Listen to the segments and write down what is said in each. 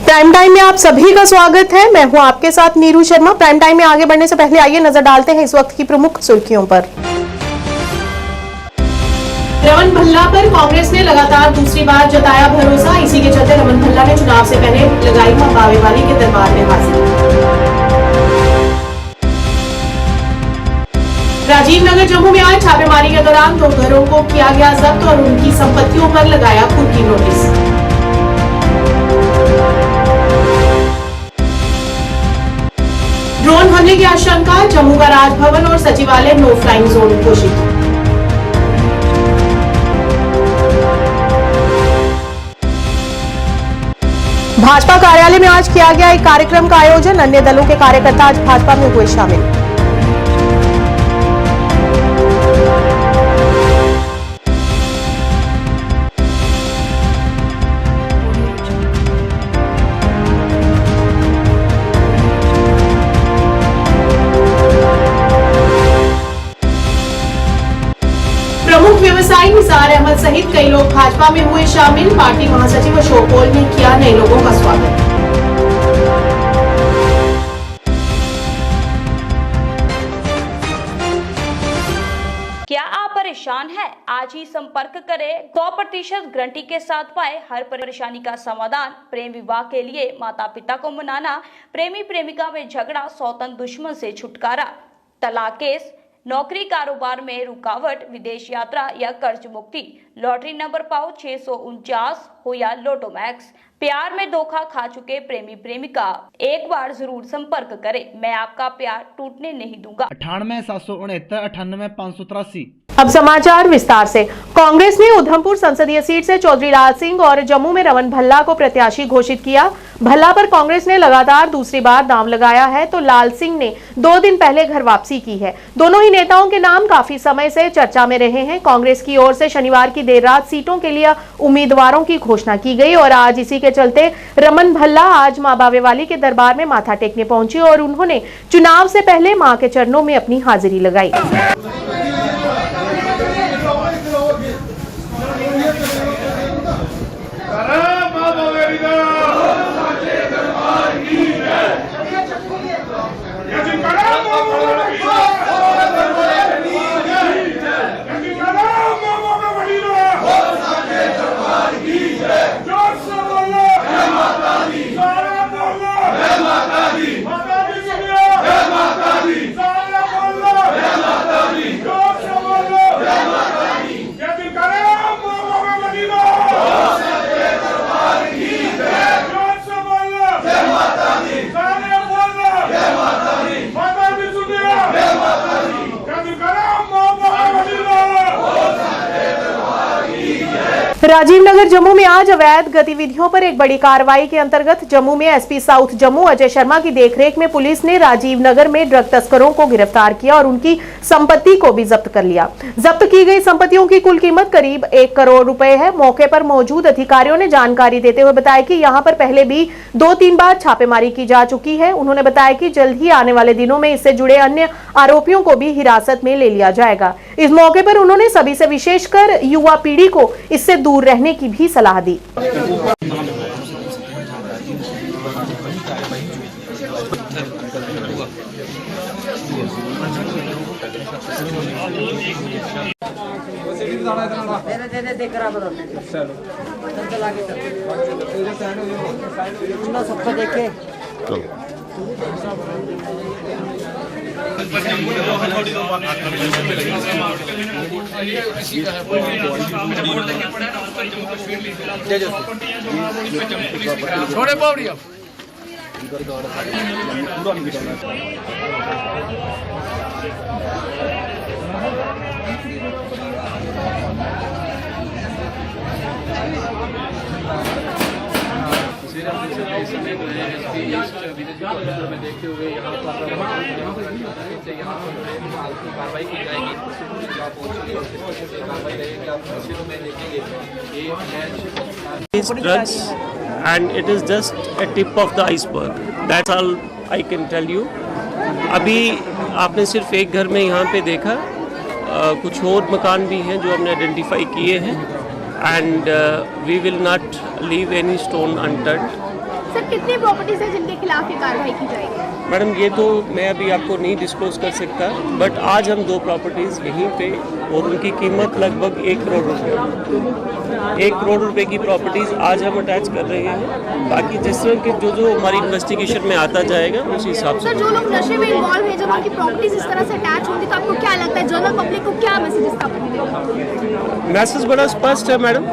Prime time में आप सभी का स्वागत है। मैं हूं आपके साथ नीरू शर्मा। प्राइम टाइम में आगे बढ़ने से पहले आइए नजर डालते हैं इस वक्त की प्रमुख सुर्खियों पर। रमन भल्ला पर कांग्रेस ने लगातार दूसरी बार जताया भरोसा। इसी के चलते रमन भल्ला ने चुनाव से पहले लगाई मां बावे वाली के दरबार में हाजिरी। राजीव नगर जम्मू में आज छापेमारी के दौरान 2 घरों को किया गया जब्त और उनकी संपत्तियों पर लगाया कुर्की नोटिस। ड्रोन हमले की आशंका, जम्मू का राजभवन और सचिवालय नो फ्लाइंग जोन घोषित। भाजपा कार्यालय में आज किया गया एक कार्यक्रम का आयोजन। अन्य दलों के कार्यकर्ता आज भाजपा में हुए शामिल। प्रमुख व्यवसायी निसार अहमद सहित कई लोग भाजपा में हुए शामिल। पार्टी महासचिव अशोक कौल ने किया नए लोगों का स्वागत। क्या आप परेशान हैं? आज ही संपर्क करें। 100% गारंटी के साथ पाए हर परेशानी का समाधान। प्रेम विवाह के लिए माता पिता को मनाना, प्रेमी प्रेमिका में झगड़ा, सौतन दुश्मन से छुटकारा, तलाक केस, नौकरी कारोबार में रुकावट, विदेश यात्रा या कर्ज मुक्ति, लॉटरी नंबर पाओ 649 हो या लोटो मैक्स, प्यार में धोखा खा चुके प्रेमी प्रेमिका, एक बार जरूर संपर्क करें। मैं आपका प्यार टूटने नहीं दूंगा। 98 769 98 583। अब समाचार विस्तार से। कांग्रेस ने उधमपुर संसदीय सीट से चौधरी लाल सिंह और जम्मू में रमन भल्ला को प्रत्याशी घोषित किया। भल्ला पर कांग्रेस ने लगातार दूसरी बार दांव लगाया है तो लाल सिंह ने 2 दिन पहले घर वापसी की है। दोनों ही नेताओं के नाम काफी समय से चर्चा में रहे हैं। कांग्रेस की ओर से शनिवार की देर रात सीटों के लिए उम्मीदवारों की घोषणा की गई और आज इसी के चलते रमन भल्ला आज मां बावे वाली के दरबार में माथा टेकने पहुंचे और उन्होंने चुनाव से पहले मां के चरणों में अपनी हाजिरी लगाई। राजीव नगर जम्मू में आज अवैध गतिविधियों पर एक बड़ी कार्रवाई के अंतर्गत जम्मू में एसपी साउथ जम्मू अजय शर्मा की देखरेख में पुलिस ने राजीव नगर में ड्रग तस्करों को गिरफ्तार किया और उनकी संपत्ति को भी जब्त कर लिया। जब्त की गई संपत्तियों की कुल कीमत करीब 1 करोड़ रुपए है। मौके पर मौजूद अधिकारियों ने जानकारी देते हुए बताया कि यहां पर पहले भी 2-3 बार छापेमारी की जा चुकी है। उन्होंने बताया कि जल्द ही आने वाले दिनों में इससे जुड़े अन्य आरोपियों को भी हिरासत में ले लिया जाएगा। इस मौके पर उन्होंने सभी से विशेषकर युवा पीढ़ी को इससे दूर रहने की भी सलाह दी। सबको देखे छोड़े पावड़ी अब देखते हुए यहाँ कार्रवाई की जाएगी। drugs and it is just a tip of the iceberg. That's all I can tell you. अभी आपने सिर्फ एक घर में यहाँ पे देखा, कुछ और मकान भी हैं जो हमने आइडेंटिफाई किए हैं and we will not leave any stone unturned. Sir कितनी प्रॉपर्टीज है जिनके खिलाफ ये कार्रवाई की जाएगी? मैडम ये तो मैं अभी आपको नहीं डिस्क्लोज कर सकता, बट आज हम 2 प्रॉपर्टीज़ यहीं पे और उनकी कीमत लगभग 1 करोड़ रुपये, 1 करोड़ रुपए की प्रॉपर्टीज़ आज हम अटैच कर रहे हैं। बाकी जिस तरह के जो हमारी इन्वेस्टिगेशन में आता जाएगा उसी हिसाब से। सर जो लोग नशे में इन्वॉल्व है, जब उनकी प्रॉपर्टीज इस तरह से अटैच होंगी तो आपको क्या लगता है जनरल पब्लिक को क्या मैसेज इसका मिलेगा? मैसेज बड़ा स्पष्ट है मैडम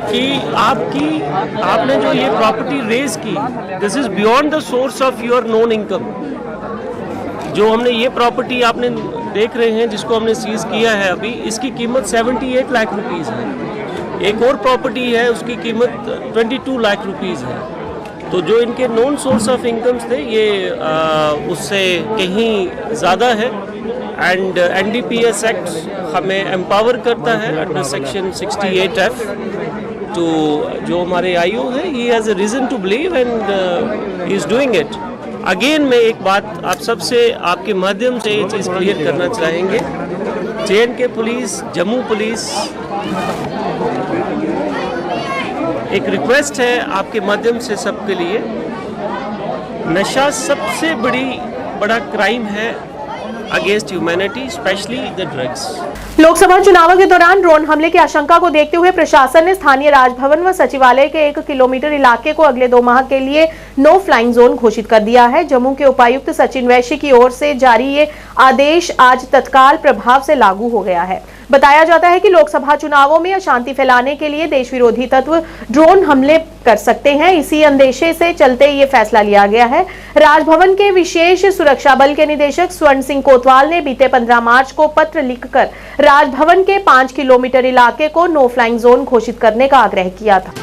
कि आपने जो ये प्रॉपर्टी रेज की, this is beyond the source of your non income. जो हमने ये प्रॉपर्टी आपने देख रहे हैं जिसको हमने सीज किया है अभी, इसकी कीमत 78 लाख रुपीज़ है। एक और प्रॉपर्टी है उसकी कीमत 22 लाख रुपीज़ है। तो जो इनके नॉन सोर्स ऑफ इनकम्स थे ये उससे कहीं ज़्यादा है। एंड NDPS एक्ट हमें एम्पावर करता है अंडर सेक्शन 68F तो जो हमारे IO है he has a reason to believe and he is doing it. Again मैं एक बात आप सबसे आपके माध्यम से ये चीज़ क्लियर करना चाहेंगे, JNK पुलिस, जम्मू पुलिस, एक रिक्वेस्ट है आपके माध्यम से सबके लिए, नशा सबसे बड़ा क्राइम है against humanity, specially the drugs. Lok Sabha चुनावों के दौरान ड्रोन हमले की आशंका को देखते हुए प्रशासन ने स्थानीय राजभवन व सचिवालय के 1 किलोमीटर इलाके को अगले 2 माह के लिए नो फ्लाइंग जोन घोषित कर दिया है। जम्मू के उपायुक्त सचिन वैश्य की ओर से जारी ये आदेश आज तत्काल प्रभाव से लागू हो गया है। बताया जाता है कि लोकसभा चुनावों में अशांति फैलाने के लिए देश विरोधी तत्व ड्रोन हमले कर सकते हैं। इसी अंदेशे से चलते ये फैसला लिया गया है। राजभवन के विशेष सुरक्षा बल के निदेशक स्वर्ण सिंह कोतवाल ने बीते 15 मार्च को पत्र लिखकर राजभवन के 5 किलोमीटर इलाके को नो फ्लाइंग जोन घोषित करने का आग्रह किया था।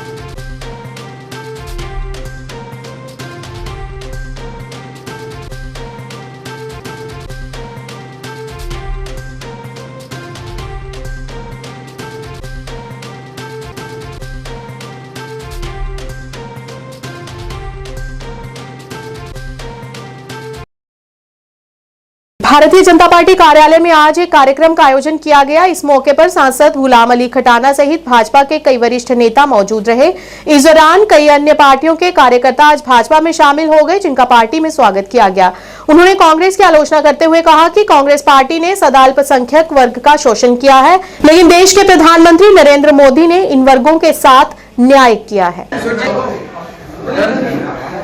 भारतीय जनता पार्टी कार्यालय में आज एक कार्यक्रम का आयोजन किया गया। इस मौके पर सांसद गुलाम अली खटाना सहित भाजपा के कई वरिष्ठ नेता मौजूद रहे। इस दौरान कई अन्य पार्टियों के कार्यकर्ता आज भाजपा में शामिल हो गए, जिनका पार्टी में स्वागत किया गया। उन्होंने कांग्रेस की आलोचना करते हुए कहा कि कांग्रेस पार्टी ने सदा अल्पसंख्यक वर्ग का शोषण किया है, लेकिन देश के प्रधानमंत्री नरेंद्र मोदी ने इन वर्गों के साथ न्याय किया है।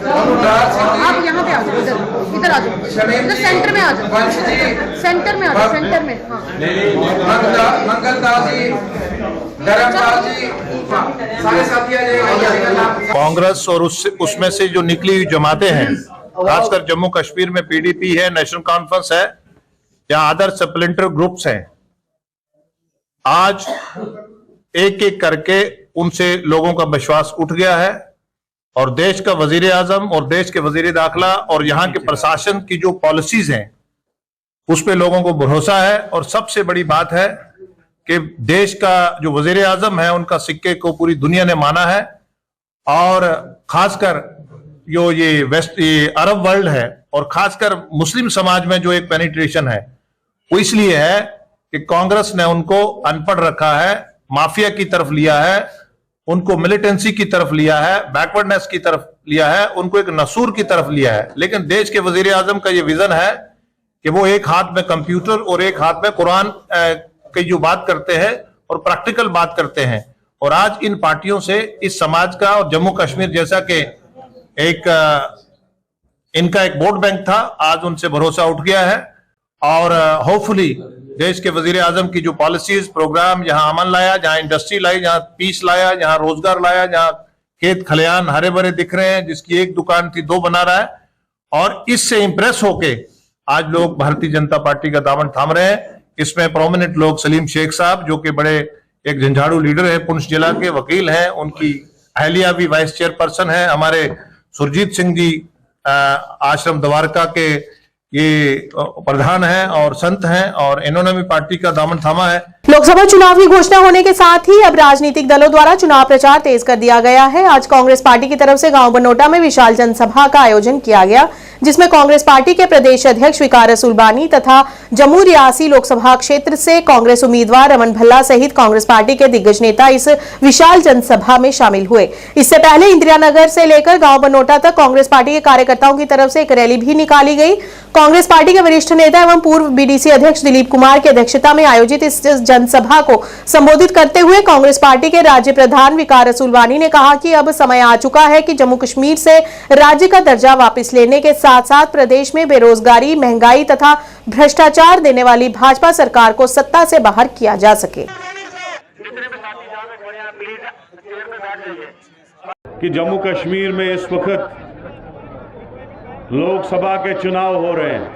आप यहाँ पे आ जाओ, इधर आ जाओ, इधर सेंटर में आ जाओ, सेंटर में आ जाओ, सेंटर में। हाँ। मंगलदास जी, धर्मदास जी, सारे साथी आ जाइए। कांग्रेस और उसमें से जो निकली हुई जमातें हैं, खासकर जम्मू कश्मीर में PDP है, नेशनल कॉन्फ्रेंस है या अदर सप्लिमेंट्री ग्रुप्स हैं, आज एक एक करके उनसे लोगों का विश्वास उठ गया है और देश का वजीर आजम और देश के वजीर दाखिला और यहाँ के प्रशासन की जो पॉलिसीज हैं उस पे लोगों को भरोसा है। और सबसे बड़ी बात है कि देश का जो वजीर आजम है उनका सिक्के को पूरी दुनिया ने माना है और खासकर जो ये अरब वर्ल्ड है और खासकर मुस्लिम समाज में जो एक पेनिट्रेशन है वो इसलिए है कि कांग्रेस ने उनको अनपढ़ रखा है, माफिया की तरफ लिया है, उनको मिलिटेंसी की तरफ लिया है, बैकवर्डनेस की तरफ लिया है, उनको एक नसूर की तरफ लिया है। लेकिन देश के वजीर आजम का ये विजन है कि वो एक हाथ में कंप्यूटर और एक हाथ में कुरान की जो बात करते हैं और प्रैक्टिकल बात करते हैं। और आज इन पार्टियों से इस समाज का और जम्मू कश्मीर जैसा कि एक इनका एक वोट बैंक था, आज उनसे भरोसा उठ गया है और होपफुली देश के वजीर आजम की जो पॉलिसीज प्रोग्राम, जहां अमन लाया, जहां इंडस्ट्री लाई, जहां पीस लाया, जहां रोजगार लाया, जहां खेत खलियान हरे भरे दिख रहे हैं, जिसकी एक दुकान थी 2 बना रहा है, और इससे इंप्रेस होके आज लोग भारतीय जनता पार्टी का दामन थाम रहे हैं। इसमें प्रोमिनेंट लोग सलीम शेख साहब जो कि बड़े एक झंझाड़ू लीडर है, पुंछ जिला के वकील हैं, उनकी अहलिया भी वाइस चेयरपर्सन है, हमारे सुरजीत सिंह जी आश्रम द्वारका के ये प्रधान हैं और संत हैं और इन्होंने भी पार्टी का दामन थामा है। लोकसभा चुनाव की घोषणा होने के साथ ही अब राजनीतिक दलों द्वारा चुनाव प्रचार तेज कर दिया गया है। आज कांग्रेस पार्टी की तरफ से गांव बनोटा में विशाल जनसभा का आयोजन किया गया, जिसमें कांग्रेस पार्टी के प्रदेश अध्यक्ष विकार रसूल बानी तथा जम्मू रियासी लोकसभा क्षेत्र से कांग्रेस उम्मीदवार रमन भल्ला सहित कांग्रेस पार्टी के दिग्गज नेता इस विशाल जनसभा में शामिल हुए। इससे पहले इंदिरा नगर से लेकर गांव बनोटा तक कांग्रेस पार्टी के कार्यकर्ताओं की तरफ से एक रैली भी निकाली गई। कांग्रेस पार्टी के वरिष्ठ नेता एवं पूर्व बीडीसी अध्यक्ष दिलीप कुमार की अध्यक्षता में आयोजित इस जनसभा को संबोधित करते हुए कांग्रेस पार्टी के राज्य प्रधान विकार रसूल बानी ने कहा कि अब समय आ चुका है कि जम्मू कश्मीर से राज्य का दर्जा वापस लेने के साथ साथ प्रदेश में बेरोजगारी, महंगाई तथा भ्रष्टाचार देने वाली भाजपा सरकार को सत्ता से बाहर किया जा सके। कि जम्मू कश्मीर में इस वक्त लोकसभा के चुनाव हो रहे हैं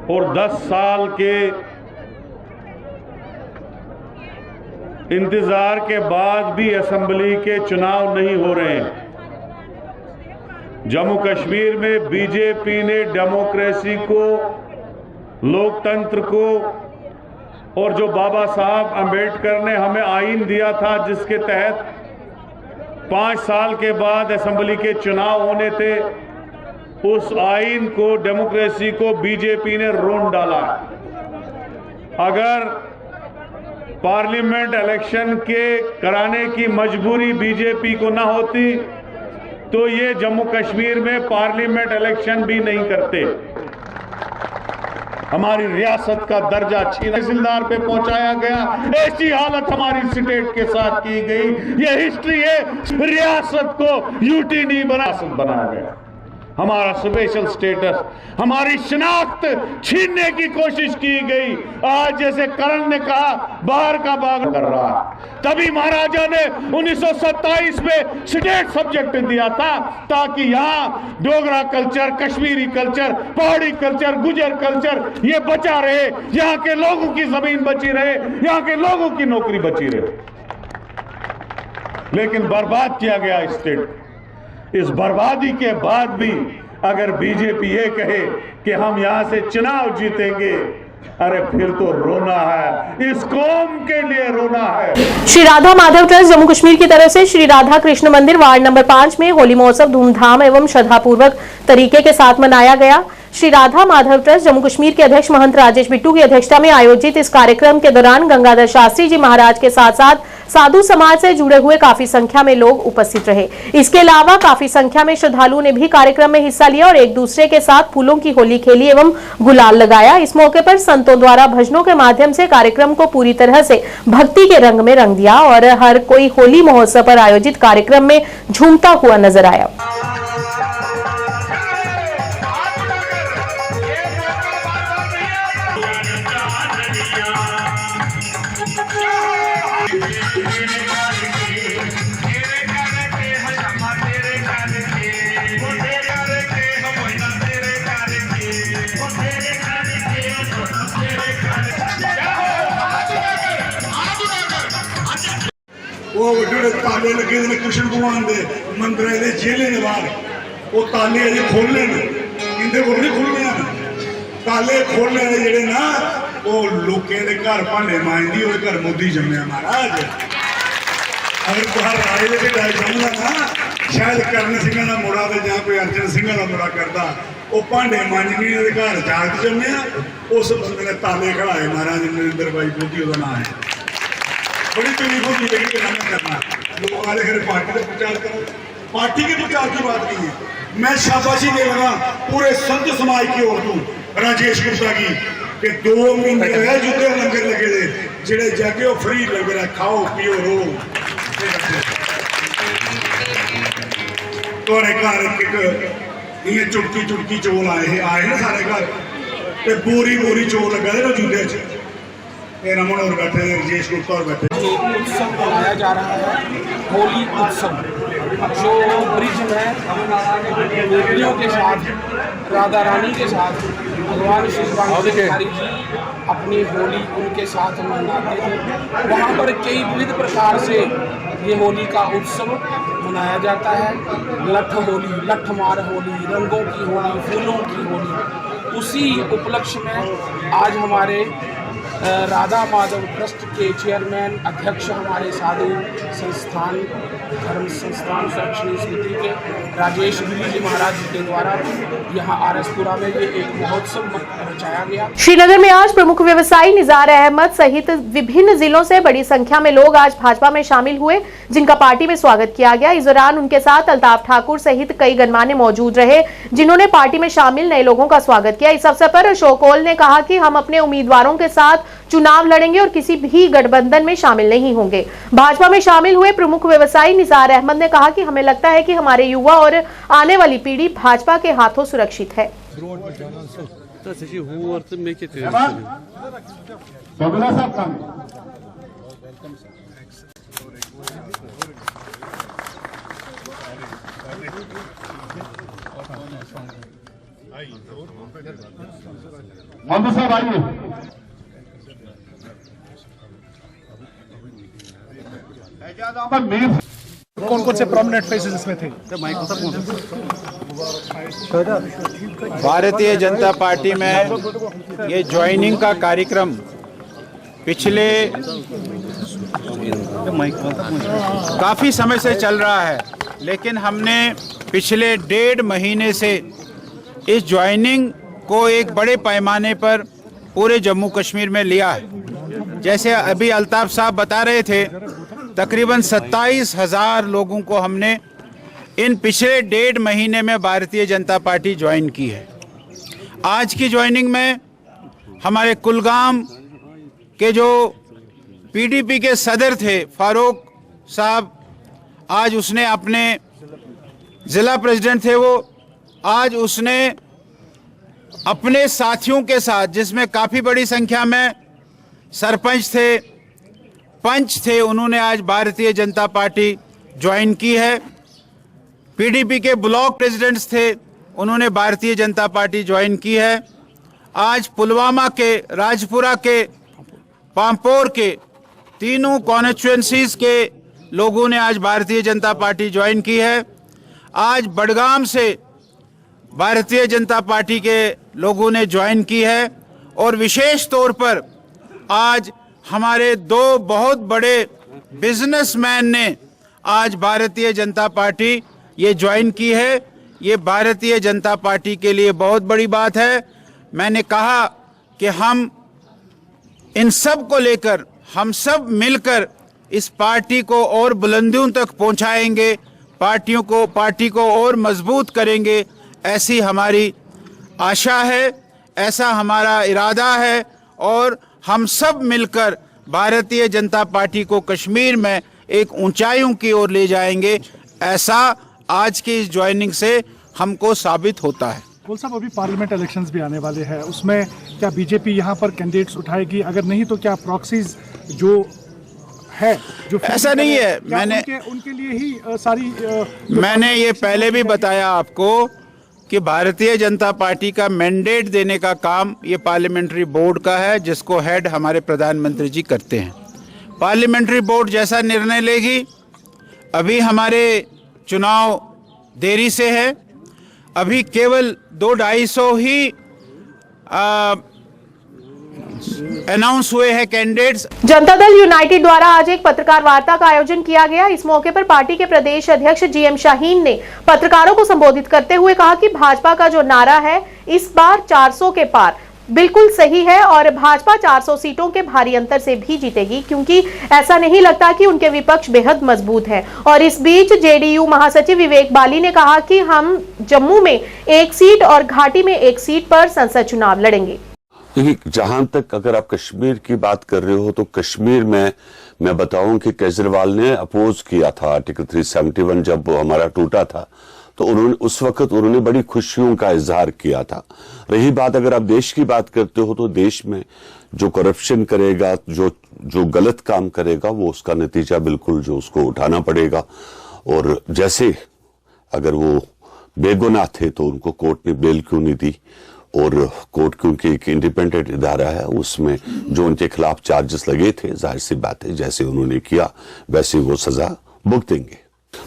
और 10 साल के इंतजार के बाद भी असेंबली के चुनाव नहीं हो रहे हैं। जम्मू कश्मीर में बीजेपी ने डेमोक्रेसी को, लोकतंत्र को और जो बाबा साहब अंबेडकर ने हमें आईन दिया था जिसके तहत 5 साल के बाद असेंबली के चुनाव होने थे, उस आईन को, डेमोक्रेसी को बीजेपी ने रोन डाला। अगर पार्लियामेंट इलेक्शन के कराने की मजबूरी बीजेपी को ना होती तो ये जम्मू कश्मीर में पार्लियामेंट इलेक्शन भी नहीं करते। हमारी रियासत का दर्जा तहसीलदार पे पहुंचाया गया, ऐसी हालत हमारी स्टेट के साथ की गई। ये हिस्ट्री है, रियासत को यूटी नहीं बनाया गया। हमारा स्पेशल स्टेटस, हमारी शिनाख्त छीनने की कोशिश की गई। आज जैसे करण ने कहा बाहर का बाग कर रहा है, तभी महाराजा ने 1927 में स्टेट सब्जेक्ट दिया था ताकि यहाँ डोगरा कल्चर, कश्मीरी कल्चर, पहाड़ी कल्चर, गुजर कल्चर ये बचा रहे, यहाँ के लोगों की जमीन बची रहे, यहाँ के लोगों की नौकरी बची रहे। लेकिन बर्बाद किया गया स्टेट। इस बर्बादी के बाद भी अगर बीजेपी ये कहे कि हम यहां से चुनाव जीतेंगे, अरे फिर तो रोना है, इस कौम के लिए रोना है। श्री राधा माधव ट्रस्ट जम्मू कश्मीर की तरफ से श्री राधा कृष्ण मंदिर वार्ड नंबर 5 में होली महोत्सव धूमधाम एवं श्रद्धापूर्वक तरीके के साथ मनाया गया। श्री राधा माधव ट्रस्ट जम्मू कश्मीर के अध्यक्ष महंत राजेश बिट्टू की अध्यक्षता में आयोजित इस कार्यक्रम के दौरान गंगाधर शास्त्री जी महाराज के साथ साथ साधु समाज से जुड़े हुए काफी संख्या में लोग उपस्थित रहे। इसके अलावा काफी संख्या में श्रद्धालुओं ने भी कार्यक्रम में हिस्सा लिया और एक दूसरे के साथ फूलों की होली खेली एवं गुलाल लगाया। इस मौके पर संतों द्वारा भजनों के माध्यम से कार्यक्रम को पूरी तरह से भक्ति के रंग में रंग दिया और हर कोई होली महोत्सव पर आयोजित कार्यक्रम में झूमता हुआ नजर आया। वो वड्डे ताले लगे ने कृष्ण भगवान के मंदिर के जेले के बाहर, वो ताले अजे खोलने इंदे को नहीं खुलने, ताले खोलने जेडे ना वो लोगों के घर भांडे मांजदी और घर मोदी जम्मया महाराज। अगर तुहार राजे के घर जमदा ना शायद करण सिंह का मुड़ा तो जहाँ कोई अर्जन सिंह का मुड़ा करता, वो भांडे मांजनी घर जागत जम्मया, उस बंदे ने ताले खड़ाए महाराज नरेंद्र भाई मोदी का नाम है। बड़ी तकलीफ होती है कि करना लोग आए खड़े पार्टी का प्रचार करो, पार्टी के प्रचार की बात नहीं है। मैं शाबाशी दे लगा पूरे संत समाज की ओर तू राजेश गुप्ता की कि 2 महीने है जुटे लंगर लगे थे, जेड़े जाके फ्री लंगर खाओ पियो रो। थोड़े घर ये चुटकी चुटकी चोल आए ना सारे घर, बोरी बोरी चोल लगा ना जूते च। रमन और बैठे, राजेश गुप्ता और बैठे। उत्सव मनाया जा रहा है, होली उत्सव, जो ब्रिज में गोपियों के साथ, राधा रानी के साथ भगवान श्री बिहारी जी अपनी होली उनके साथ मनाते थे। वहाँ पर कई विविध प्रकार से ये होली का उत्सव मनाया जाता है। लठ होली, लठमार होली, रंगों की होली, फूलों की होली। उसी उपलक्ष्य में आज हमारे राधा माधव ट्रस्ट के चेयरमैन अध्यक्ष हमारे साधु संस्थान धर्म संस्थान सुरक्षणी समिति के राजेश गिरी जी महाराज जी के द्वारा यहाँ आरएसपुरा में ये एक महोत्सव रचाया गया। श्रीनगर में आज प्रमुख व्यवसायी निजार अहमद सहित विभिन्न जिलों से बड़ी संख्या में लोग आज भाजपा में शामिल हुए, जिनका पार्टी में स्वागत किया गया। इस दौरान उनके साथ अल्ताफ ठाकुर सहित कई गणमान्य मौजूद रहे, जिन्होंने पार्टी में शामिल नए लोगों का स्वागत किया। इस अवसर पर अशोक ओल ने कहा कि हम अपने उम्मीदवारों के साथ चुनाव लड़ेंगे और किसी भी गठबंधन में शामिल नहीं होंगे। भाजपा में शामिल हुए प्रमुख व्यवसायी निजार अहमद ने कहा कि हमें लगता है कि हमारे युवा और आने वाली पीढ़ी भाजपा के हाथों सुरक्षित है। कौन कौन से प्रोमिनेंट फेसेस इसमें थे? भारतीय जनता पार्टी में ये ज्वाइनिंग का कार्यक्रम पिछले काफ़ी समय से चल रहा है, लेकिन हमने पिछले 1.5 महीने से इस ज्वाइनिंग को एक बड़े पैमाने पर पूरे जम्मू कश्मीर में लिया है। जैसे अभी अल्ताफ साहब बता रहे थे, तकरीबन 27,000 लोगों को हमने इन पिछले 1.5 महीने में भारतीय जनता पार्टी ज्वाइन की है। आज की ज्वाइनिंग में हमारे कुलगाम के जो पीडीपी के सदर थे फारूक साहब, आज उसने अपने ज़िला प्रेसिडेंट थे वो, आज उसने अपने साथियों के साथ, जिसमें काफ़ी बड़ी संख्या में सरपंच थे, पंच थे, उन्होंने आज भारतीय जनता पार्टी ज्वाइन की है। पीडीपी के ब्लॉक प्रेसिडेंट्स थे, उन्होंने भारतीय जनता पार्टी ज्वाइन की है। आज पुलवामा के, राजपुरा के, पांपोर के तीनों कॉन्स्टिट्यूएंसीज के लोगों ने आज भारतीय जनता पार्टी ज्वाइन की है। आज बडगाम से भारतीय जनता पार्टी के लोगों ने ज्वाइन की है। और विशेष तौर पर आज हमारे 2 बहुत बड़े बिजनेसमैन ने आज भारतीय जनता पार्टी ये ज्वाइन की है। ये भारतीय जनता पार्टी के लिए बहुत बड़ी बात है। मैंने कहा कि हम इन सब को लेकर, हम सब मिलकर इस पार्टी को और बुलंदियों तक पहुंचाएंगे, पार्टी को और मजबूत करेंगे, ऐसी हमारी आशा है, ऐसा हमारा इरादा है। और हम सब मिलकर भारतीय जनता पार्टी को कश्मीर में एक ऊंचाइयों की ओर ले जाएंगे, ऐसा आज की इस ज्वाइनिंग से हमको साबित होता है। बोल साहब, अभी पार्लियामेंट इलेक्शंस भी आने वाले हैं, उसमें क्या बीजेपी यहाँ पर कैंडिडेट्स उठाएगी? अगर नहीं तो क्या प्रॉक्सीज जो है, जो ऐसा नहीं है, मैंने उनके लिए ही सारी मैंने ये पहले भी बताया आपको कि भारतीय जनता पार्टी का मैंडेट देने का काम ये पार्लियामेंट्री बोर्ड का है, जिसको हेड हमारे प्रधानमंत्री जी करते हैं। पार्लियामेंट्री बोर्ड जैसा निर्णय लेगी। अभी हमारे चुनाव देरी से है, अभी केवल 200-250 ही अनाउंस हुए हैं कैंडिडेट्स। जनता दल यूनाइटेड द्वारा आज एक पत्रकार वार्ता का आयोजन किया गया। इस मौके पर पार्टी के प्रदेश अध्यक्ष जीएम शाहीन ने पत्रकारों को संबोधित करते हुए कहा कि भाजपा का जो नारा है इस बार 400 के पार बिल्कुल सही है और भाजपा 400 सीटों के भारी अंतर से भी जीतेगी, क्योंकि ऐसा नहीं लगता कि उनके विपक्ष बेहद मजबूत है। और इस बीच जेडीयू महासचिव विवेक बाली ने कहा कि हम जम्मू में 1 सीट और घाटी में 1 सीट पर संसद चुनाव लड़ेंगे। देखिए, जहां तक अगर आप कश्मीर की बात कर रहे हो तो कश्मीर में मैं बताऊं कि केजरीवाल ने अपोज किया था आर्टिकल 371 जब हमारा टूटा था, तो उन्होंने उस वक्त बड़ी खुशियों का इजहार किया था। रही बात अगर आप देश की बात करते हो तो देश में जो करप्शन करेगा, जो गलत काम करेगा, वो उसका नतीजा बिल्कुल जो उसको उठाना पड़ेगा। और जैसे अगर वो बेगुनाह थे तो उनको कोर्ट ने बेल क्यों नहीं दी, और कोर्ट क्योंकि एक इंडिपेंडेंट इदारा है, उसमें जो उनके खिलाफ चार्जेस लगे थे, जाहिर सी बात है जैसे उन्होंने किया वैसे वो सजा भुगतेंगे।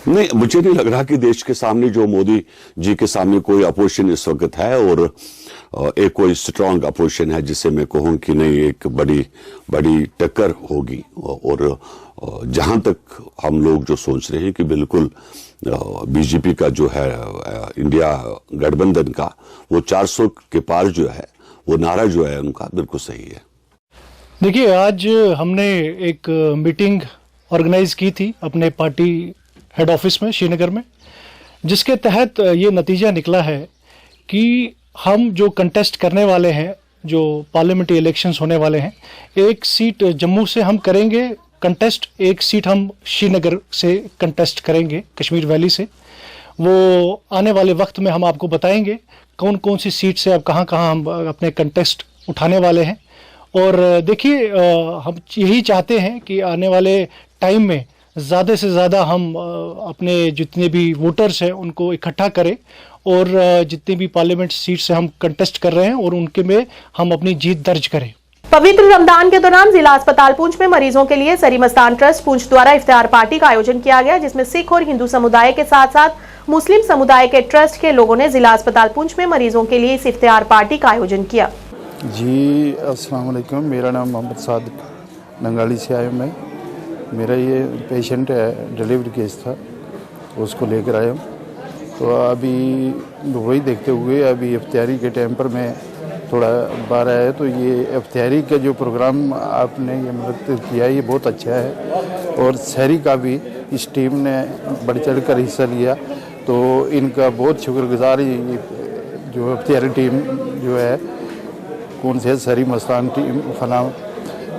नहीं, मुझे नहीं लग रहा कि देश के सामने जो मोदी जी के सामने कोई अपोजिशन इस वक्त है और एक कोई स्ट्रांग अपोजिशन है जिसे मैं कहूँ कि नहीं एक बड़ी टक्कर होगी। और जहां तक हम लोग जो सोच रहे हैं कि बिल्कुल बीजेपी का जो है इंडिया गठबंधन का वो 400 के पार जो है वो नारा जो है उनका बिल्कुल सही है। देखिए, आज हमने एक मीटिंग ऑर्गेनाइज की थी अपने पार्टी हेड ऑफिस में श्रीनगर में, जिसके तहत ये नतीजा निकला है कि हम जो कंटेस्ट करने वाले हैं, जो पार्लियामेंट्री इलेक्शंस होने वाले हैं, एक सीट जम्मू से हम करेंगे कंटेस्ट, एक सीट हम श्रीनगर से कंटेस्ट करेंगे कश्मीर वैली से। वो आने वाले वक्त में हम आपको बताएंगे कौन कौन सी सीट से अब कहाँ कहाँ हम अपने कंटेस्ट उठाने वाले हैं। और देखिए, हम यही चाहते हैं कि आने वाले टाइम में ज़्यादा से ज़्यादा हम अपने जितने भी वोटर्स हैं उनको इकट्ठा करें और जितनी भी पार्लियामेंट सीट से हम कंटेस्ट कर रहे हैं और उनके में हम अपनी जीत दर्ज करें। पवित्र रमजान के दौरान जिला अस्पताल पुंछ में मरीजों के लिए सरी मस्तान ट्रस्ट पुंछ द्वारा इफ्तार पार्टी का आयोजन किया गया, जिसमें सिख और हिंदू समुदाय के साथ साथ मुस्लिम समुदाय के ट्रस्ट के लोगों ने जिला अस्पताल पुंछ में मरीजों के लिए इस इफ्तार पार्टी का आयोजन किया। जी अस्सलाम वालेकुम, मेरा नाम मोहम्मद सादिक नंगाली से आया मैं। मेरा ये पेशेंट है, डिलीवरी केस था, उसको लेकर आया हूँ। तो अभी वही देखते हुए अभी इफ्तारी के टाइम पर मैं थोड़ा बाहर आया, तो ये इफ्तारी का जो प्रोग्राम आपने ये मुनक्किद किया है ये बहुत अच्छा है और शहरी का भी इस टीम ने बढ़ चढ़ कर हिस्सा लिया, तो इनका बहुत शुक्रगुजार। जो इफ्तारी टीम जो है कौन से सरी मस्तान टीम फलाम,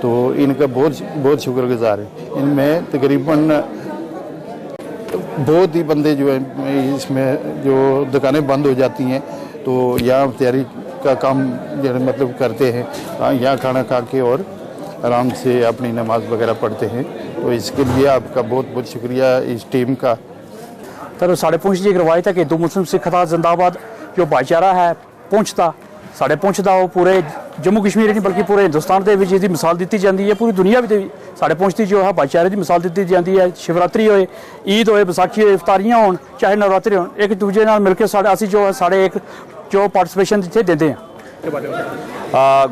तो इनका बहुत शुक्रगुजार है। इनमें तकरीबन बहुत ही बंदे जो है इसमें जो दुकानें बंद हो जाती हैं तो यहाँ तैयारी का काम मतलब करते हैं, यहाँ खाना खा के और आराम से अपनी नमाज वगैरह पढ़ते हैं। तो इसके लिए आपका बहुत बहुत शुक्रिया इस टीम का। तर साढ़े पुंछ की एक रवायत है कि हिंदू मुस्लिम सिख था जिंदाबाद, जो भाईचारा है पुंछ का साढ़े पुंछ का वो पूरे जम्मू कश्मीर नहीं बल्कि पूरे हिंदुस्तान के जिसकी मिसाल दी जाती है, पूरी दुनिया भी साढ़े पुंछ की जो है भाईचारे की मिसाल दी जाती है। शिवरात्रि होए, ईद होए, बैसाखी होए, इफ्तारियाँ हो चाहे नवरात्रि हो, एक दूजे नाल मिलकर असी जो है साढ़े एक जो पार्टिसिपेशन इतने देते हैं।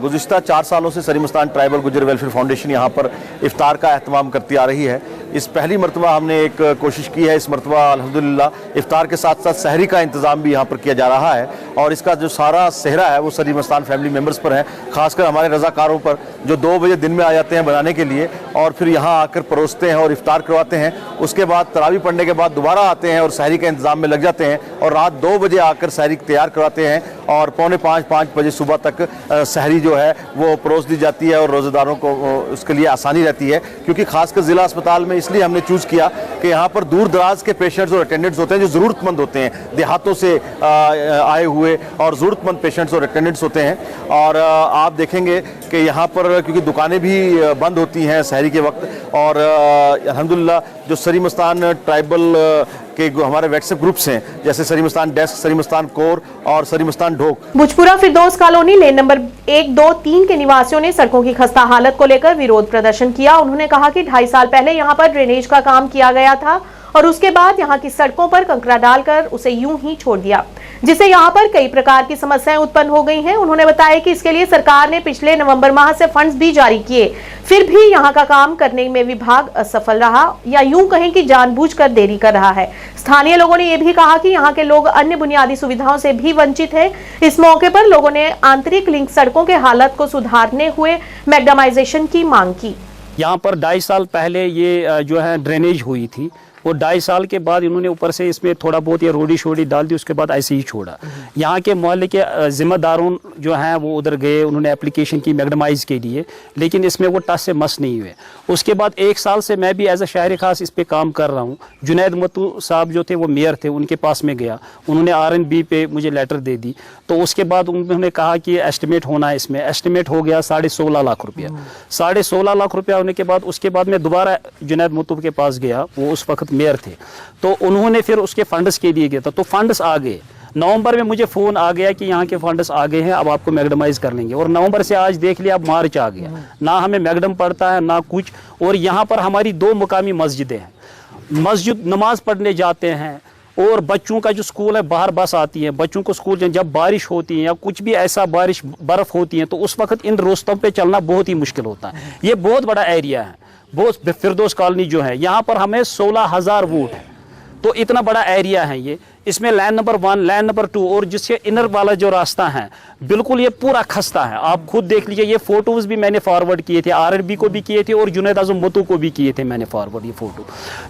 गुज़िश्ता 4 सालों से सरी मस्तान ट्राइबल गुजर वेलफेयर फाउंडेशन यहाँ पर इफ्तार का एहतमाम करती आ रही है। इस पहली मरतबा हमने एक कोशिश की है, इस मरतबा अल्हम्दुलिल्लाह इफ्तार के साथ साथ सहरी का इंतज़ाम भी यहाँ पर किया जा रहा है और इसका जो सारा सेहरा है वो सरी मस्तान फैमिली मेम्बर्स पर है, खासकर हमारे रज़ाकारों पर जो 2 बजे दिन में आ जाते हैं बनाने के लिए और फिर यहाँ आकर परोसते हैं और इफ्तार करवाते हैं। उसके बाद तरावी पढ़ने के बाद दोबारा आते हैं और सहरी के इंतज़ाम में लग जाते हैं और रात 2 बजे आकर सहरी तैयार करवाते हैं और 4:45-5 बजे सुबह तक सहरी जो है वो परोस दी जाती है और रोज़ेदारों को उसके लिए आसानी रहती है। क्योंकि खासकर ज़िला अस्पताल में इसलिए हमने चूज़ किया कि यहाँ पर दूर दराज के पेशेंट्स और अटेंडेंट्स होते हैं जो ज़रूरतमंद होते हैं, देहातों से आए हुए और ज़रूरतमंद पेशेंट्स और अटेंडेंट्स होते हैं। और आप देखेंगे कि यहाँ पर क्योंकि दुकानें भी बंद होती हैं सहरी के वक्त और अल्हम्दुलिल्लाह जो सरी मस्तान ट्राइबल के हमारे व्हाट्सएप ग्रुप्स हैं जैसे सरी मस्तान डेस्क, सरी मस्तान कोर और सरी मस्तान ढोक। भुजपुरा फिरदौस कॉलोनी लेन नंबर 1, 2, 3 के निवासियों ने सड़कों की खस्ता हालत को लेकर विरोध प्रदर्शन किया। उन्होंने कहा कि 2.5 साल पहले यहां पर ड्रेनेज का काम किया गया था और उसके बाद यहां की सड़कों पर कंकरा डालकर उसे यूं ही छोड़ दिया, जिससे यहां पर कई प्रकार की समस्याएं उत्पन्न हो गई हैं। उन्होंने बताया कि इसके लिए सरकार ने पिछले नवंबर माह से फंड्स भी जारी किए, फिर भी यहां का काम करने में विभाग असफल रहा या यूं कहें कि जानबूझकर देरी कर रहा है। स्थानीय लोगों ने यह भी कहा कि यहां के लोग अन्य बुनियादी सुविधाओं से भी वंचित हैं। इस मौके पर लोगों ने आंतरिक लिंक सड़कों के हालत को सुधारने हुए मैग्डामाइजेशन की मांग की। यहाँ पर 2.5 साल पहले ये जो है ड्रेनेज हुई थी और 2.5 साल के बाद इन्होंने ऊपर से इसमें थोड़ा बहुत ये रोडी शोडी डाल दी, उसके बाद ऐसे ही छोड़ा। यहाँ के मोहल्ले के जिम्मेदारों जो हैं वो उधर गए, उन्होंने एप्लीकेशन की मैग्डमाइज के लिए, लेकिन इसमें वो टस से मस नहीं हुए। उसके बाद 1 साल से मैं भी एज ए शायर खास इस पे काम कर रहा हूँ। जुनैद मतू साहब जो थे वो मेयर थे, उनके पास में गया, उन्होंने RNB पे मुझे लेटर दे दी। तो उसके बाद उन्होंने कहा कि एस्टिमेट होना है, इसमें एस्टिमेट हो गया 16.5 लाख रुपया। 16.5 लाख रुपया होने के बाद उसके बाद मैं दोबारा जुनैद मतू के पास गया, वो उस वक्त मेयर थे, तो उन्होंने फिर उसके फंड्स के लिए गया था, तो फंड्स आ गए। नवंबर में मुझे फ़ोन आ गया कि यहाँ के फंड्स आ गए हैं, अब आपको मैग्डमाइज कर लेंगे। और नवंबर से आज देख लिया, अब मार्च आ गया, ना हमें मैग्डम पड़ता है ना कुछ। और यहाँ पर हमारी 2 मुकामी मस्जिदें हैं मस्जिद नमाज पढ़ने जाते हैं, और बच्चों का जो स्कूल है बाहर बस आती है, बच्चों को स्कूल जब बारिश होती है या कुछ भी ऐसा बारिश बर्फ़ होती है तो उस वक्त इन रास्तों पे चलना बहुत ही मुश्किल होता है। ये बहुत बड़ा एरिया है, बहुत फिरदौस कॉलोनी जो है यहाँ पर हमें 16,000 वोट है, तो इतना बड़ा एरिया है ये। इसमें लाइन नंबर 1, लाइन नंबर 2 और जिसके इनर वाला जो रास्ता है बिल्कुल ये पूरा खस्ता है। आप खुद देख लीजिए, ये फोटोज भी मैंने फॉरवर्ड किए थे, आरएनबी को भी किए थे और जुनैद आजम मतू को भी किए थे मैंने फॉरवर्ड ये फोटो।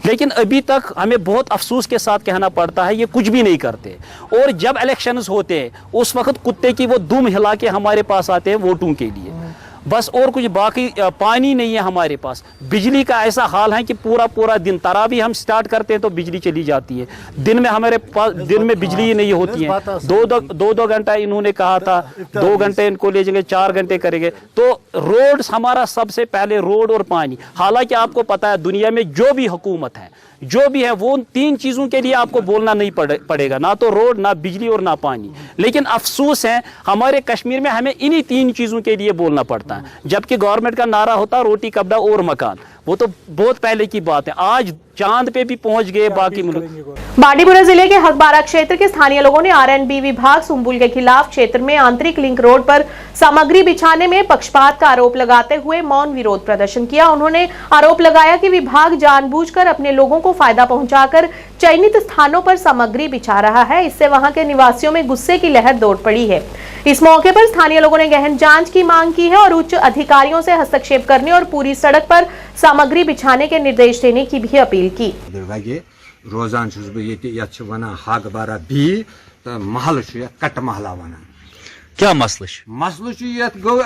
लेकिन अभी तक हमें बहुत अफसोस के साथ कहना पड़ता है ये कुछ भी नहीं करते। और जब इलेक्शंस होते हैं उस वक्त कुत्ते की वो दुम हिला के हमारे पास आते हैं वोटों के लिए बस, और कुछ बाकी पानी नहीं है हमारे पास। बिजली का ऐसा हाल है कि पूरा दिन तरावी हम स्टार्ट करते हैं तो बिजली चली जाती है, दिन में हमारे पास दिन में बिजली ही नहीं होती है। दो घंटा इन्होंने कहा था, 2 घंटे इनको ले जाएंगे, 4 घंटे करेंगे। तो रोड हमारा सबसे पहले रोड और पानी। हालांकि आपको पता है दुनिया में जो भी हुकूमत है जो भी है वो 3 चीज़ों के लिए आपको बोलना नहीं पड़ेगा, ना तो रोड, ना बिजली और ना पानी। लेकिन अफसोस है हमारे कश्मीर में हमें इन्हीं 3 चीज़ों के लिए बोलना पड़ता है, जबकि गवर्नमेंट का नारा होता रोटी कपड़ा और मकान। वो तो बहुत पहले की बात है, आज चांद पे भी पहुंच गए बाकी मुल्क। बांडीपुरा जिले के हकबारा क्षेत्र के स्थानीय लोगों ने आरएनबी विभाग सुम्बुल के खिलाफ क्षेत्र में आंतरिक लिंक रोड पर सामग्री बिछाने में पक्षपात का आरोप लगाते हुए मौन विरोध प्रदर्शन किया। उन्होंने आरोप लगाया कि विभाग जानबूझकर अपने लोगों को फायदा पहुंचाकर चयनित स्थानों पर सामग्री बिछा रहा है। इससे वहां के निवासियों में गुस्से की लहर दौड़ पड़ी है। इस मौके पर स्थानीय लोगों ने गहन जांच की मांग की है और उच्च अधिकारियों से हस्तक्षेप करने और पूरी सड़क पर सामग्री बिछाने के निर्देश देने की भी अपील की। रोजान हकबारा बी तो महल कट महला वन क्या मसल गो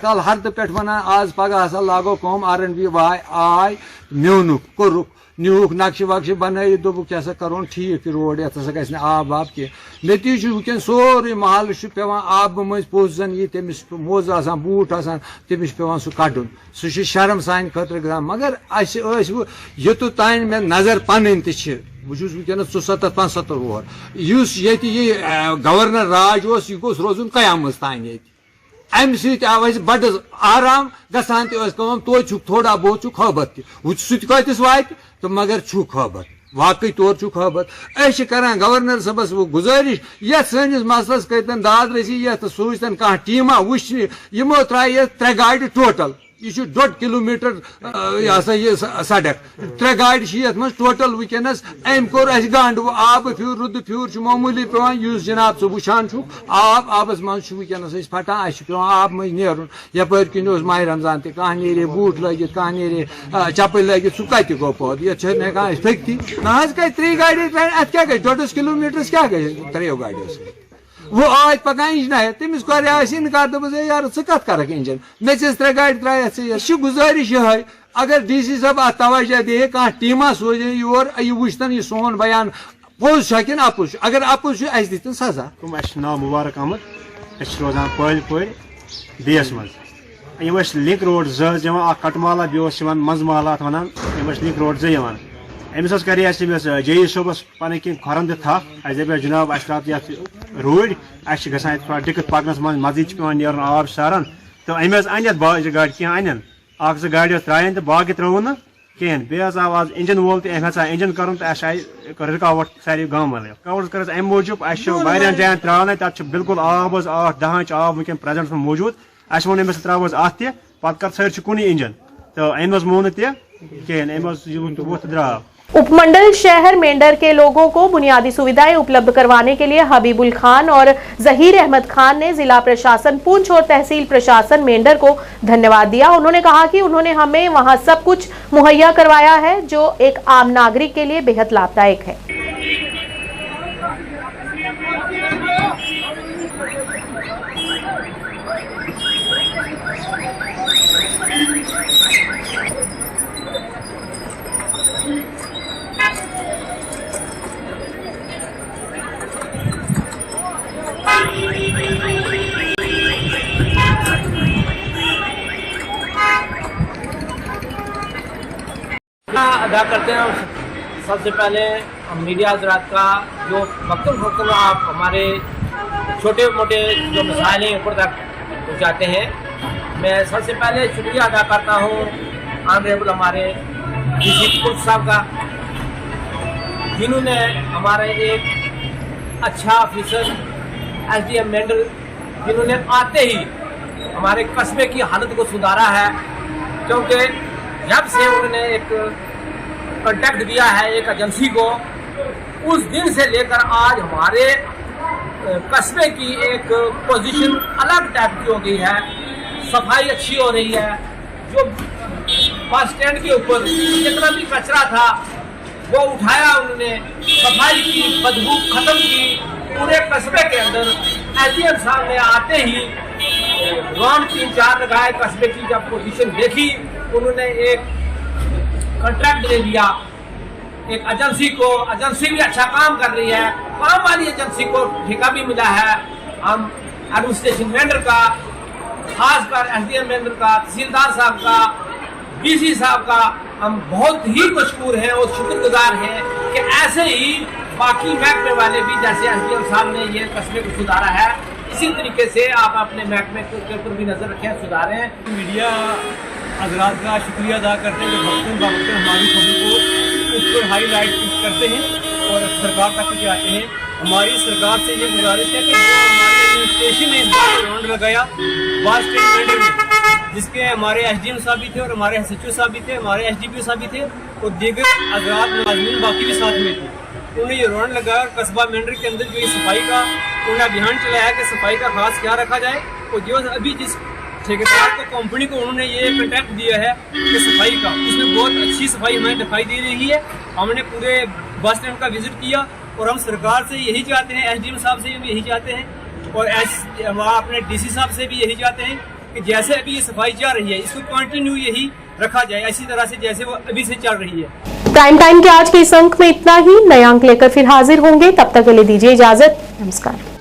कल हरद पे वन आज पगह हसा लागो कम आरएनबी आय म्यूनुक कोरुक नुक नक्श वक्श बन दोपुक क्या करो ठीक रोड ये ग आब वाब कह नतीज वह सोरे महल पे आब मज पोस जन ये तमिस मोज आसान बूट आसान तमिस पे सह कड़न सह शर्म सान खतर मगर युत तान मे नजर पन वुस वनस 74-75 वोर ये गवर्नर राज यह गोस रोजन कयामत तान ये अम सव बड़ आराम गसान तो थोड़ा बहुत खबत सह वात तो मगर खबत वाकई तौर खबत करान गवर्नर सबस वो गुजारिश ये सैनिस मसलस कतन दाद रसी ये सूचन कह टीमा वुचन यमो त्रा 3 गाड़ टोटल यह 1.5 किलोमीटर यह सड़क 3 गाड़ ये टोटल वनस अम कोर गंड आब फ्यूर रुद फ्यूर मामूली पेवान जनाब सह वुचान आब आबस मज वनस फटान पे आब मज नेरुन यपर किन माह रमजान तह नीरे बूट लगित कह नीरे चप्पल लगित सह कत गो पौध ये हेकान फकती ना 3 गाड़ अत क्या गई 1.5 किलोमीटर क्या गई 3 गाड़ियों से वो आज पकान इंजन तमिस कर इनकार दस यार कत कर इंजन मे 3 गाड़ त्रा गुजारिश ये अगर डीसी साहब अत तवज्जो दे कह टीमा सोज योर यह वुचन यह सोन बयान पोज कि अपुज अगर अपुज दिन सजा नाम मुबारक अहमद रोजान पल बेस मज लिंक रोड जवान कटमाला बे मंजमाला वन लिंक रोड जवान अमिस कर जे सोबस पन कह खुरन थप दप जनाब रूड़ थोड़ा दिक्कत पकनस मज पे नीर आब सारान तो अमे अन बाज गाड़ कह अन 1-2 गाड़ियों त्रायन तो बाकी त्रो ना कहें बे आव आज इंजन वोल तो अम इंजन कर तो रुकावट सारे गाँव वाले रुकावट कर अमे मूजूब वारियान जायन त्रान तक बिल्कुल आब 8-10 इंच आब वह प्रेजेंट मौजूद वो अमिस त्रो अत पे कर सर कुन इंजन तो अम मोन तहन अम द्राव। उपमंडल शहर मेंढर के लोगों को बुनियादी सुविधाएं उपलब्ध करवाने के लिए हबीबुल खान और जहीर अहमद खान ने जिला प्रशासन पुंछ और तहसील प्रशासन मेंढर को धन्यवाद दिया। उन्होंने कहा कि उन्होंने हमें वहां सब कुछ मुहैया करवाया है जो एक आम नागरिक के लिए बेहद लाभदायक है। अदा करते हैं। सबसे पहले मीडिया हजरात का जो वक्त आप हमारे छोटे मोटे जो मसाइल हैं ऊपर तक पहुँचाते हैं, मैं सबसे पहले शुक्रिया अदा करता हूँ ऑनरेबल हमारे डीसी पुलिस साहब का जिन्होंने हमारे एक अच्छा ऑफिसर SDM मेंढर जिन्होंने आते ही हमारे कस्बे की हालत को सुधारा है, क्योंकि जब से उन्होंने एक कॉन्टैक्ट दिया है एक एजेंसी को, उस दिन से लेकर आज हमारे कस्बे की एक पोजीशन अलग टाइप की हो गई है। सफाई अच्छी हो रही है। जो बस स्टैंड के ऊपर जितना भी कचरा था वो उठाया उन्होंने, सफाई की, बदबू खत्म की पूरे कस्बे के अंदर। SDM साहब ने आते ही राउंड 3-4 लगाए, कस्बे की जब पोजीशन देखी उन्होंने एक कॉन्ट्रैक्ट दे दिया एक एजेंसी को। एजेंसी भी अच्छा काम कर रही है, काम वाली एजेंसी को ठेका भी मिला है। हम एडमिनिस्ट्रेशन मेंढर का, खासकर SDM मेंढर का, तहसीलदार साहब का, DC साहब का हम बहुत ही मशहूर हैं और शुक्रगुजार हैं कि ऐसे ही बाकी महकमे वाले भी, जैसे SDM साहब ने ये कस्बे को सुधारा है, इसी तरीके से आप अपने महकमे के ऊपर भी नजर रखें, सुधारें। मीडिया हजरात का शुक्रिया अदा करते हैं जो वक्तन बवक्तन हमारी खबर को ऊपर हाईलाइट करते हैं और सरकार तक पहुँचाते हैं। हमारी सरकार से ये गुजारिश है कि जो हमारे एडमिनिस्ट्रेशन ने इस बार राउंड लगाया बस स्टैंड मेंढर में, जिसके हमारे SDM साहब भी थे और हमारे SHO साहब भी थे, हमारे SDPO साहब भी थे और दीगर हजरात मुलाजमीन बाकी भी साथ में थे। उन्होंने ये राउंड लगाया और कस्बा मेंढर के अंदर जो ये सफाई का उन्होंने अभियान चलाया कि सफाई का खास क्या रखा जाए। और जो अभी जिस ठेकेदार को, कंपनी को उन्होंने ये कॉन्ट्रैक्ट दिया है कि सफाई का, उसमें बहुत अच्छी सफाई हमें दिखाई दे रही है। हमने पूरे बस स्टैंड का विजिट किया और हम सरकार से यही चाहते हैं, SDM साहब से भी यही चाहते हैं और अपने DC साहब से भी यही चाहते हैं कि जैसे अभी ये सफाई चल रही है इसको कंटिन्यू यही रखा जाए, ऐसी तरह से जैसे वो अभी से चल रही है। प्राइम टाइम के आज के इस अंक में इतना ही। नए अंक लेकर फिर हाजिर होंगे, तब तक के लिए दीजिए इजाजत। नमस्कार।